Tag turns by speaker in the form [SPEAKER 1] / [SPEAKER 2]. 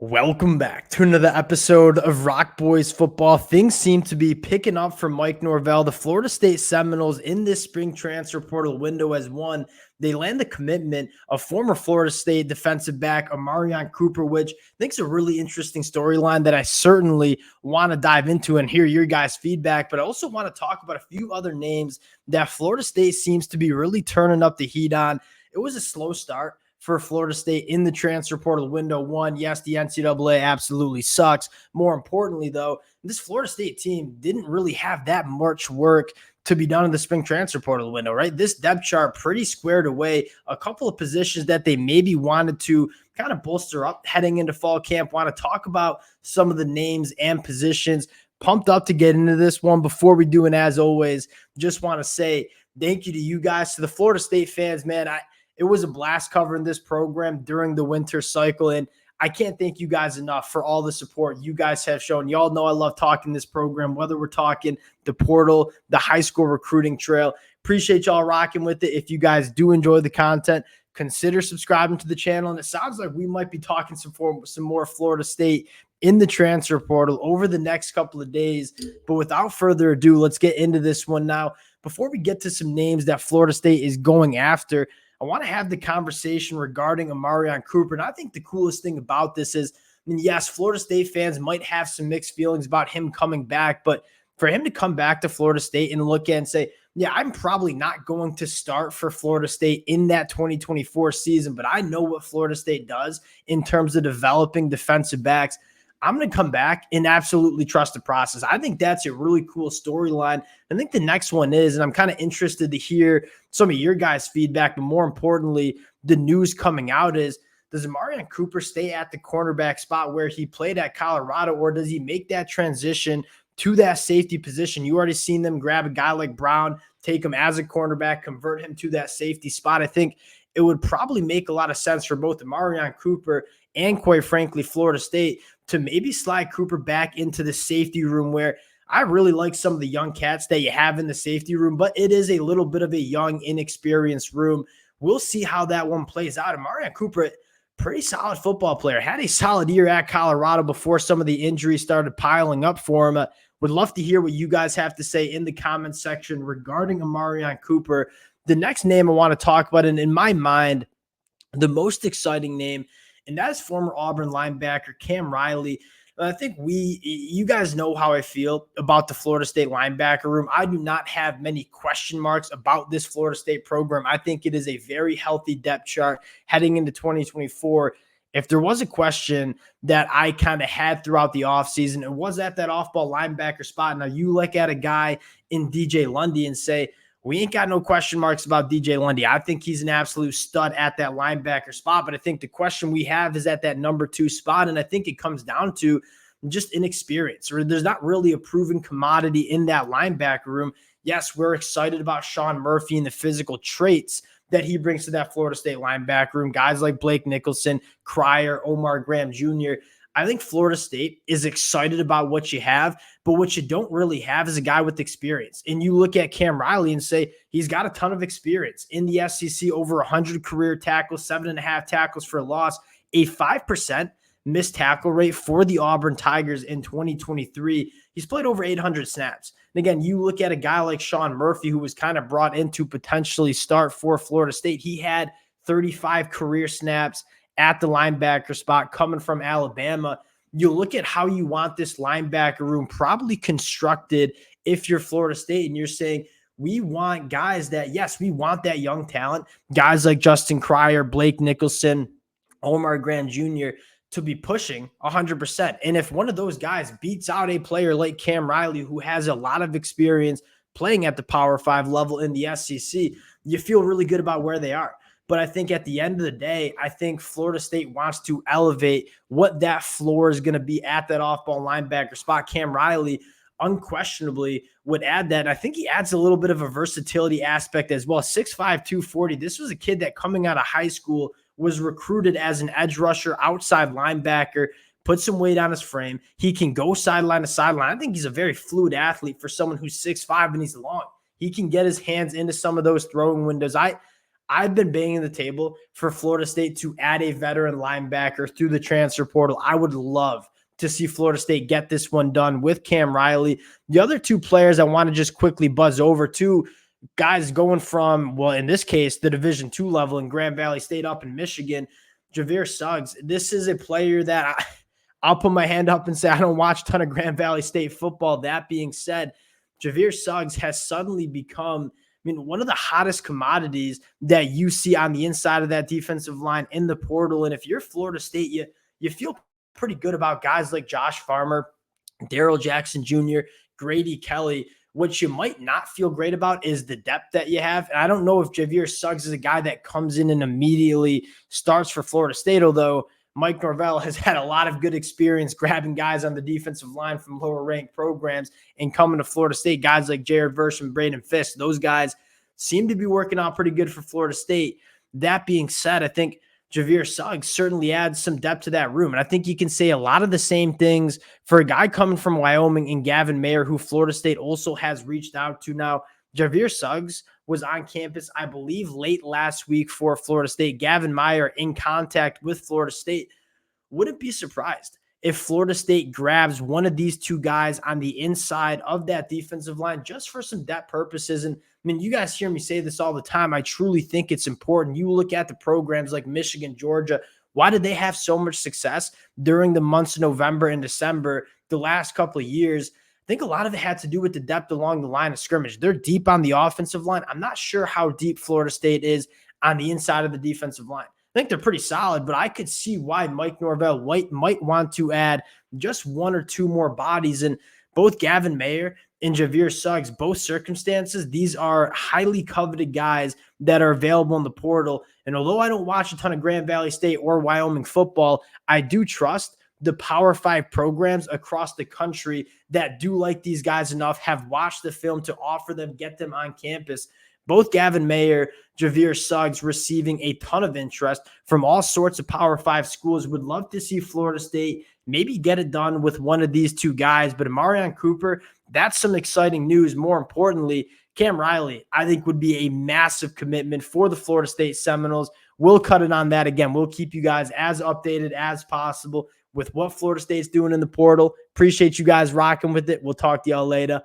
[SPEAKER 1] Welcome back to another episode of Rock Boys Football. Things seem to be picking up for Mike Norvel. The Florida State Seminoles in this spring transfer portal window as one. They land the commitment of former Florida State defensive back Omarion Cooper, which I think is a really interesting storyline that I certainly want to dive into and hear your guys' feedback. But I also want to talk about a few other names that Florida State seems to be really turning up the heat on. It was a slow start for Florida State in the transfer portal window one. Yes, the NCAA absolutely sucks. More importantly, though, this Florida State team didn't really have that much work to be done in the spring transfer portal window, right? This depth chart pretty squared away. A couple of positions that they maybe wanted to kind of bolster up heading into fall camp. Want to talk about some of the names and positions. Pumped up to get into this one. Before we do, and as always, just want to say thank you to you guys, to the Florida State fans, man. It was a blast covering this program during the winter cycle, and I can't thank you guys enough for all the support you guys have shown. Y'all know I love talking this program, whether we're talking the portal, the high school recruiting trail. Appreciate y'all rocking with it. If you guys do enjoy the content, consider subscribing to the channel. And it sounds like we might be talking some more Florida State in the transfer portal over the next couple of days. But without further ado, let's get into this one now. Before we get to some names that Florida State is going after, I want to have the conversation regarding Omarion Cooper. And I think the coolest thing about this is, yes, Florida State fans might have some mixed feelings about him coming back, but for him to come back to Florida State and look at and say, yeah, I'm probably not going to start for Florida State in that 2024 season, but I know what Florida State does in terms of developing defensive backs. I'm going to come back and absolutely trust the process. I think that's a really cool storyline. I think the next one is, and I'm kind of interested to hear some of your guys' feedback, but more importantly, the news coming out is, does Omarion Cooper stay at the cornerback spot where he played at Colorado, or does he make that transition to that safety position? You already seen them grab a guy like Brown, take him as a cornerback, convert him to that safety spot. I think it would probably make a lot of sense for both Omarion Cooper and, quite frankly, Florida State to maybe slide Cooper back into the safety room, where I really like some of the young cats that you have in the safety room, but it is a little bit of a young, inexperienced room. We'll see how that one plays out. Omarion Cooper, pretty solid football player, had a solid year at Colorado before some of the injuries started piling up for him. Would love to hear what you guys have to say in the comments section regarding Omarion Cooper. The next name I want to talk about, and in my mind, the most exciting name, and that is former Auburn linebacker Cam Riley. I think you guys know how I feel about the Florida State linebacker room. I do not have many question marks about this Florida State program. I think it is a very healthy depth chart heading into 2024. If there was a question that I kind of had throughout the offseason, it was at that off-ball linebacker spot. Now, you look at a guy in DJ Lundy and say, we ain't got no question marks about DJ Lundy. I think he's an absolute stud at that linebacker spot, but I think the question we have is at that number 2 spot, and I think it comes down to just inexperience, or there's not really a proven commodity in that linebacker room. Yes, we're excited about Sean Murphy and the physical traits that he brings to that Florida State linebacker room. Guys like Blake Nicholson, Cryer, Omar Graham Jr. I think Florida State is excited about what you have, but what you don't really have is a guy with experience. And you look at Cam Riley and say, he's got a ton of experience in the SEC, over 100 career tackles, 7.5 tackles for a loss, a 5% missed tackle rate for the Auburn Tigers in 2023. He's played over 800 snaps. And again, you look at a guy like Sean Murphy, who was kind of brought in to potentially start for Florida State. He had 35 career snaps at the linebacker spot coming from Alabama. You look at how you want this linebacker room probably constructed if you're Florida State and you're saying, we want guys that, yes, we want that young talent, guys like Justin Cryer, Blake Nicholson, Omar Graham Jr., to be pushing 100%. And if one of those guys beats out a player like Cam Riley, who has a lot of experience playing at the Power 5 level in the SEC, you feel really good about where they are. But I think at the end of the day, I think Florida State wants to elevate what that floor is going to be at that off-ball linebacker spot. Cam Riley unquestionably would add that. And I think he adds a little bit of a versatility aspect as well. 6'5", 240. This was a kid that coming out of high school was recruited as an edge rusher, outside linebacker, put some weight on his frame. He can go sideline to sideline. I think he's a very fluid athlete for someone who's 6'5" and he's long. He can get his hands into some of those throwing windows. I've been banging the table for Florida State to add a veteran linebacker through the transfer portal. I would love to see Florida State get this one done with Cam Riley. The other two players I want to just quickly buzz over, two guys going from, well, in this case, the Division II level in Grand Valley State up in Michigan. Javier Suggs, this is a player that I'll put my hand up and say I don't watch a ton of Grand Valley State football. That being said, Javier Suggs has suddenly become, one of the hottest commodities that you see on the inside of that defensive line in the portal. And if you're Florida State, you feel pretty good about guys like Josh Farmer, Daryl Jackson Jr., Grady Kelly. What you might not feel great about is the depth that you have. And I don't know if Javier Suggs is a guy that comes in and immediately starts for Florida State, although Mike Norvel has had a lot of good experience grabbing guys on the defensive line from lower-ranked programs and coming to Florida State. Guys like Jared Verse and Braden Fisk, those guys seem to be working out pretty good for Florida State. That being said, I think Javier Suggs certainly adds some depth to that room. And I think you can say a lot of the same things for a guy coming from Wyoming and Gavin Mayer, who Florida State also has reached out to now. Javier Suggs was on campus, I believe, late last week for Florida State. Gavin Mayer in contact with Florida State. Wouldn't be surprised if Florida State grabs one of these two guys on the inside of that defensive line just for some depth purposes. And you guys hear me say this all the time. I truly think it's important. You look at the programs like Michigan, Georgia. Why did they have so much success during the months of November and December the last couple of years? I think a lot of it had to do with the depth along the line of scrimmage. They're deep on the offensive line. I'm not sure how deep Florida State is on the inside of the defensive line. I think they're pretty solid, but I could see why Mike Norvel might want to add just one or two more bodies. And both Gavin Mayer and Javier Suggs, both circumstances, these are highly coveted guys that are available in the portal. And although I don't watch a ton of Grand Valley State or Wyoming football, I do trust the Power 5 programs across the country that do like these guys enough, have watched the film to offer them, get them on campus. Both Gavin Mayer, Javier Suggs receiving a ton of interest from all sorts of Power 5 schools. Would love to see Florida State maybe get it done with one of these two guys. But Omarion Cooper, that's some exciting news. More importantly, Cam Riley, I think, would be a massive commitment for the Florida State Seminoles. We'll cut it on that again. We'll keep you guys as updated as possible with what Florida State's doing in the portal. Appreciate you guys rocking with it. We'll talk to y'all later.